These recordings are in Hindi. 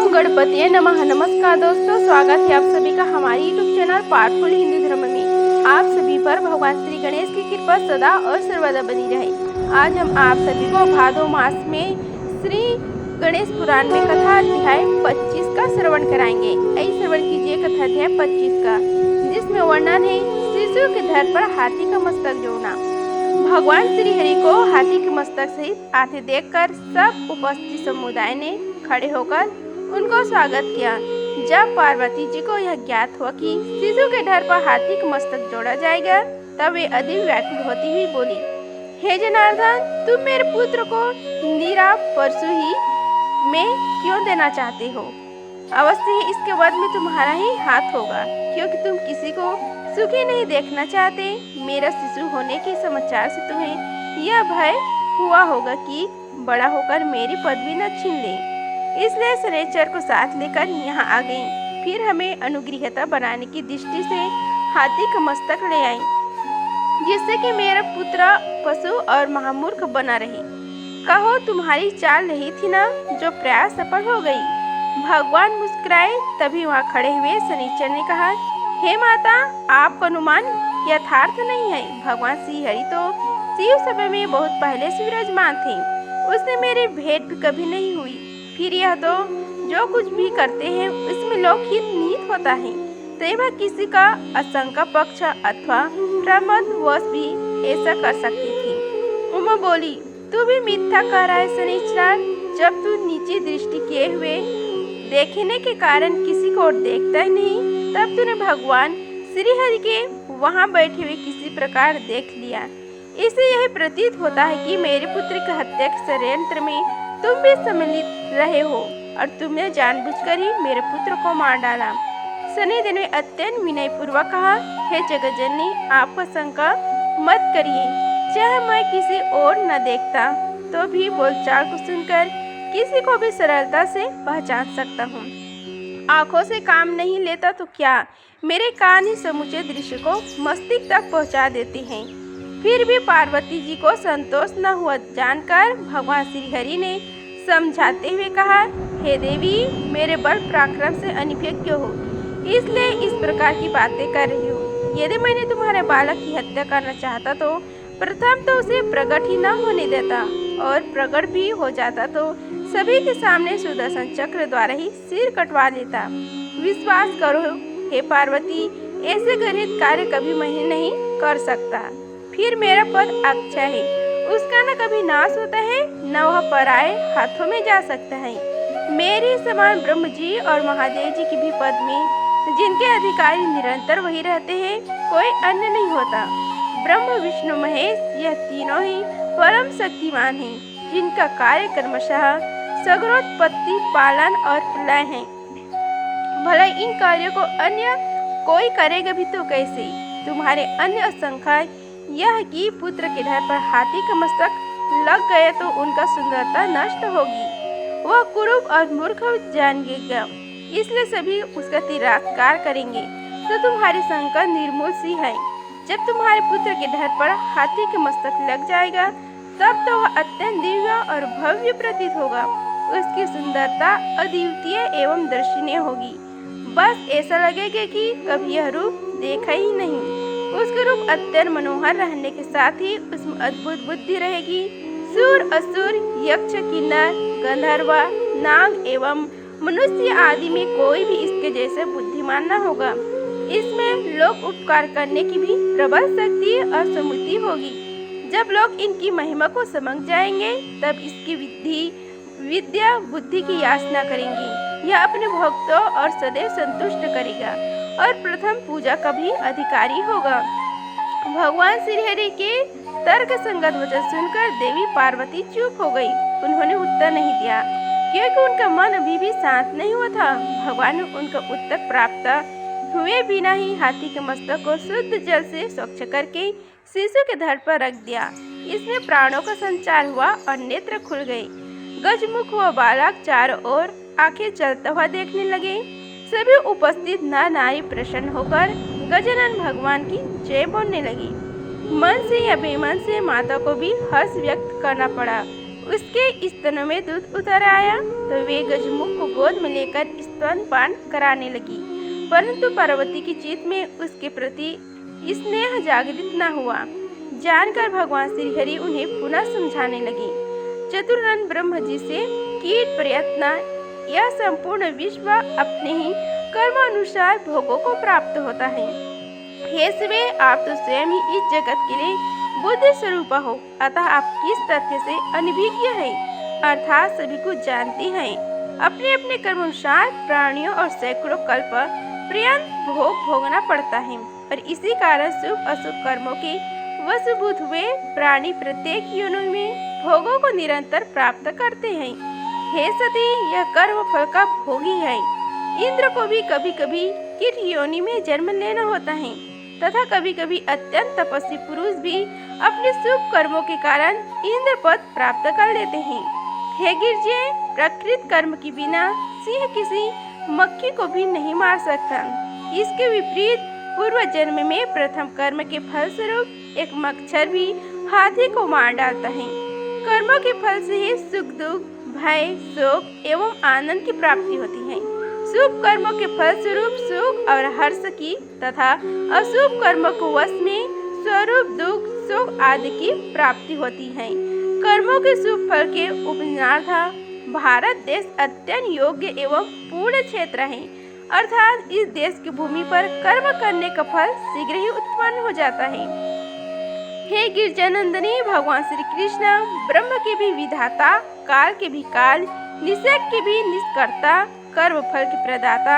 नमो गणपति नमः। नमस्कार दोस्तों, स्वागत है आप सभी का हमारे YouTube चैनल पावरफुल हिंदू धर्म में। आप सभी पर भगवान श्री गणेश की कृपा सदा और सर्वदा बनी रहे। आज हम आप सभी को भादो मास में श्री गणेश पुराण में कथा अध्याय 25 का श्रवण कराएंगे। आइए श्रवण कीजिए कथा अध्याय 25 का, जिसमें वर्णन है शिशु के धड़ पर हाथी का मस्तक जोड़ना। भगवान श्री हरि को हाथी के मस्तक सहित आते देखकर सब उपस्थित समुदाय ने खड़े होकर उनको स्वागत किया। जब पार्वती जी को यह ज्ञात हुआ कि शिशु के धड़ पर हाथी का मस्तक जोड़ा जाएगा, तब वे अधिक व्याकुल होती हुई बोली, हे जनार्दन, तुम मेरे पुत्र को नीरा परसु ही में क्यों देना चाहते हो? अवश्य ही इसके बाद में तुम्हारा ही हाथ होगा, क्योंकि तुम किसी को सुखी नहीं देखना चाहते। मेरा शिशु होने के समाचार से तुम्हें यह भय हुआ होगा कि बड़ा होकर मेरी पदवी न छीन ले, इसलिए शनैचर को साथ लेकर यहाँ आ गई। फिर हमें अनुग्रहता बनाने की दृष्टि से हाथी का मस्तक ले आई, जिससे कि मेरा पुत्र पशु और महामूर्ख बना रहे। कहो, तुम्हारी चाल नहीं थी ना जो प्रयास सफल हो गई। भगवान मुस्कुराए। तभी वहाँ खड़े हुए शनैचर ने कहा, हे माता, आपका अनुमान यथार्थ नहीं है। भगवान श्री हरि तो शिव सभा में बहुत पहले से विराजमान थे। उसने मेरी भेंट भी कभी नहीं हुई। फिर यह तो जो कुछ भी करते हैं उसमें लोकहित निहित होता है, तो वह किसी का आशंका पक्ष अथवा प्रमदवश भी ऐसा कर सकती थी। उमा बोली, तू भी मिथ्या कह रहा है शनैचर। जब तू नीचे दृष्टि किए हुए देखने के कारण किसी को देखता ही नहीं, तब तूने भगवान श्री हरि के वहाँ बैठे हुए किसी प्रकार देख लिया। इससे यह प्रतीत होता है कि मेरे पुत्र की हत्या के षड्यंत्र में तुम भी सम्मिलित रहे हो और तुमने जानबूझकर ही मेरे पुत्र को मार डाला। शनिदेव ने अत्यंत विनय पूर्वक कहा, हे जगज्जननी, आपका शंका मत करिए। चाहे मैं किसी और न देखता तो भी बोलचाल को सुनकर किसी को भी सरलता से पहचान सकता हूँ। आंखों से काम नहीं लेता तो क्या, मेरे कान ही समूचे दृश्य को मस्तिष्क तक पहुँचा देते हैं। फिर भी पार्वती जी को संतोष न हुआ जानकर भगवान श्री हरि ने समझाते हुए कहा, हे देवी, मेरे बल पराक्रम से अनभिज्ञ हो, इसलिए इस प्रकार की बातें कर रही हो। यदि मैंने तुम्हारे बालक की हत्या करना चाहता तो प्रथम तो उसे प्रकट ही न होने देता, और प्रकट भी हो जाता तो सभी के सामने सुदर्शन चक्र द्वारा ही सिर कटवा लेता। विश्वास करो हे पार्वती, ऐसे गृहित कार्य कभी मैं नहीं कर सकता। फिर मेरा पद अक्षय है, उसका न कभी नाश होता है, न वह पराये हाथों में जा सकता है। मेरे समान ब्रह्म जी और महादेव जी की भी पद में जिनके अधिकारी निरंतर वही रहते हैं, कोई अन्य नहीं होता। ब्रह्म विष्णु महेश, यह तीनों ही परम शक्तिमान हैं, जिनका कार्य क्रमशः सगरोत्पत्ति, पालन और प्रलय है। भला इन कार्यों को अन्य कोई करेगा भी तो कैसे? तुम्हारे अन्य असंख्य यह कि पुत्र के धड़ पर हाथी का मस्तक लग गए तो उनका सुंदरता नष्ट होगी। वह कुरूप और मूर्ख जानेगा, इसलिए सभी उसका तिरस्कार करेंगे। तो तुम्हारी शंका निर्मूल सी है। जब तुम्हारे पुत्र के धड़ पर हाथी का मस्तक लग जाएगा, तब तो वह अत्यंत दिव्य और भव्य प्रतीत होगा। उसकी सुंदरता अद्वितीय एवं दर्शनीय होगी। बस ऐसा लगेगा कि कभी यह रूप देखा ही नहीं। उसका रूप अत्यंत मनोहर रहने के साथ ही उसमें अद्भुत बुद्धि रहेगी। सूर, असुर, यक्ष, किन्नर, गंधर्व, नाग एवं मनुष्य आदि में कोई भी इसके जैसे बुद्धिमान न होगा। इसमें लोक उपकार करने की भी प्रबल शक्ति और समृद्धि होगी। जब लोग इनकी महिमा को समझ जाएंगे, तब इसकी विद्या बुद्धि की याचना करेंगे। यह अपने भक्तों और सदैव संतुष्ट करेगा और प्रथम पूजा का भी अधिकारी होगा। भगवान श्री हरि के तर्क संगत वचन सुनकर देवी पार्वती चुप हो गई। उन्होंने उत्तर नहीं दिया, क्योंकि उनका मन अभी भी शांत नहीं हुआ था। भगवान ने उनका उत्तर प्राप्त हुए बिना ही हाथी के मस्तक को शुद्ध जल से स्वच्छ करके शिशु के धड़ पर रख दिया। इसमें प्राणों का संचार हुआ और नेत्र खुल गए। गजमुख हुआ बालक चारों ओर आंखें चलता हुआ देखने लगे। सभी उपस्थित नर नारी प्रसन्न होकर गजानन भगवान की जय बोलने लगी। मन से या बेमन से माता को भी हर्ष व्यक्त करना पड़ा। उसके स्तनों में दूध उतर आया तो वे गजमुख को गोद में लेकर स्तनपान कराने लगी, परंतु पार्वती की चित्त में उसके प्रति स्नेह जागृत न हुआ। जानकर भगवान श्री हरि उन्हें पुनः समझाने लगे। चतुर्नयन ब्रह्म जी से कीट प्रयत्न यह संपूर्ण विश्व अपने ही कर्म अनुसार भोगों को प्राप्त होता है। हे शिवे, आप तो स्वयं ही इस जगत के लिए बुद्धि स्वरूप हो, अतः आप किस तथ्य से अनभिज्ञ है, अर्थात सभी कुछ जानती हैं। अपने अपने कर्मानुसार प्राणियों और सैकड़ों कल्प पर्यंत भोग भोगना पड़ता है और इसी कारण शुभ अशुभ कर्मों के वशभूत हुए प्राणी प्रत्येक योनि में भोगों को निरंतर प्राप्त करते हैं। हे सती, यह कर्म फल का भोगी है। इंद्र को भी कभी कभी कीट योनि में जन्म लेना होता है तथा कभी कभी अत्यंत तपस्वी पुरुष भी अपने शुभ कर्मों के कारण इंद्र पद प्राप्त कर लेते हैं। हे गिरजे, प्रकृत कर्म के बिना सिंह किसी मक्खी को भी नहीं मार सकता। इसके विपरीत पूर्व जन्म में प्रथम कर्म के फल स्वरूप एक मच्छर भी हाथी को मार डालता है। कर्मों के फल से ही सुख दुख, भय, शोक एवं आनंद की प्राप्ति होती है। शुभ कर्मों के फल स्वरूप सुख और हर्ष की तथा अशुभ कर्मों को वश में स्वरूप दुख, शोक आदि की प्राप्ति होती है। कर्मों के शुभ फल के उपनार्थ भारत देश अत्यंत योग्य एवं पूर्ण क्षेत्र है, अर्थात इस देश की भूमि पर कर्म करने का फल शीघ्र ही उत्पन्न हो जाता है। हे गिरजानंदिनी, भगवान श्री कृष्ण ब्रह्म के भी विधाता, काल के भी काल, निषेक के भी निष्कर्ता, कर्म फल के प्रदाता,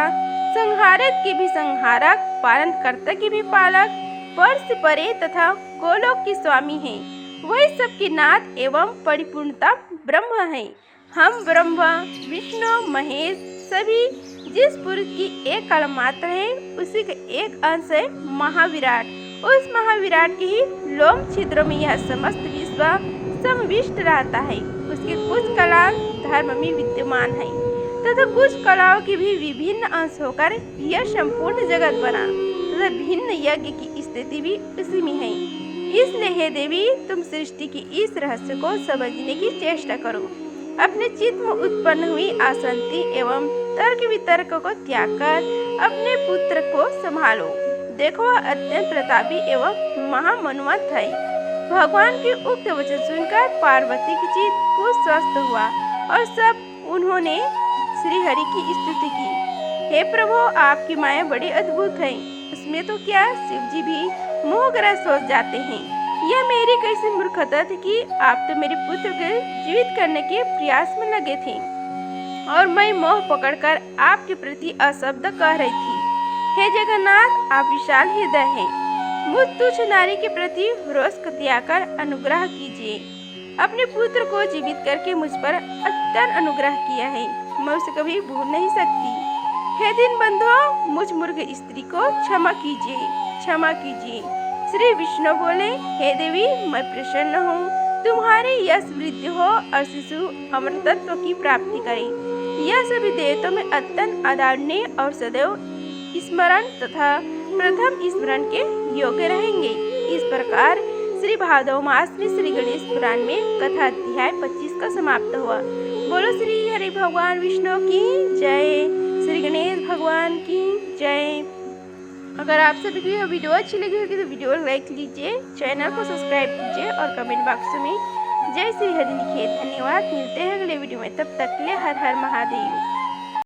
संहारक के भी संहारक, पालन कर्ता के भी पालक, पर से परे तथा गोलोक के स्वामी हैं। वही सबके नाथ एवं परिपूर्णता ब्रह्म है। हम ब्रह्मा, विष्णु, महेश सभी जिस पुरुष की एक कल मात्र है उसी का एक अंश है महाविराट। उस महाविराट के ही लोम छिद्रों में यह समस्त विश्व समाविष्ट रहता है। उसके कुछ कला धर्म में विद्यमान है तथा कुछ कलाओं के भी विभिन्न अंश होकर यह संपूर्ण जगत बना तथा भिन्न यज्ञ की स्थिति भी उसी में है। इसलिए हे देवी, तुम सृष्टि की इस रहस्य को समझने की चेष्टा करो। अपने चित्त में उत्पन्न हुई आसक्ति एवं तर्क वितर्क को त्याग कर अपने पुत्र को संभालो। देखो, वह अत्यंत प्रतापी एवं महामनुवत है। भगवान के उक्त वचन सुनकर पार्वती की चित्त कुछ स्वस्थ हुआ और सब उन्होंने श्री हरि की स्तुति की। हे प्रभु, आपकी माया बड़ी अद्भुत है, उसमें तो क्या शिव जी भी मोहग्रस्त हो जाते हैं। यह मेरी कैसी मूर्खता थी कि आप तो मेरे पुत्र को जीवित करने के प्रयास में लगे थे और मैं मोह पकड़कर आपके प्रति अशब्द कह रही थी। हे जगन्नाथ, आप विशाल हृदय हैं, मुझ तुच्छ नारी के प्रति रोष को त्याग कर अनुग्रह कीजिए। अपने पुत्र को जीवित करके मुझ पर अत्यंत अनुग्रह किया है, मैं उसे कभी भूल नहीं सकती। हे दिन बंधुओं, मुझ मूर्ख स्त्री को क्षमा कीजिए, क्षमा कीजिए। श्री विष्णु बोले, हे देवी, मैं प्रसन्न हूँ, तुम्हारी यश वृद्धि हो और शिशु अमृतत्व की प्राप्ति करे। यह सभी देवताओं में अत्यंत आदरणीय और सदैव स्मरण तथा प्रथम स्मरण के योग्य रहेंगे। इस प्रकार श्री भादव मास में श्री गणेश पुराण में कथा अध्याय 25 का समाप्त हुआ। बोलो श्री हरि भगवान विष्णु की जय, श्री गणेश भगवान की जय। अगर आप सभी को यह वीडियो अच्छी लगी होगी तो वीडियो लाइक लीजिए, चैनल को सब्सक्राइब कीजिए और कमेंट बॉक्स में जय श्री हरि लिखिए। धन्यवाद। मिलते हैं अगले वीडियो में, तब तक के लिए हर हर महादेव।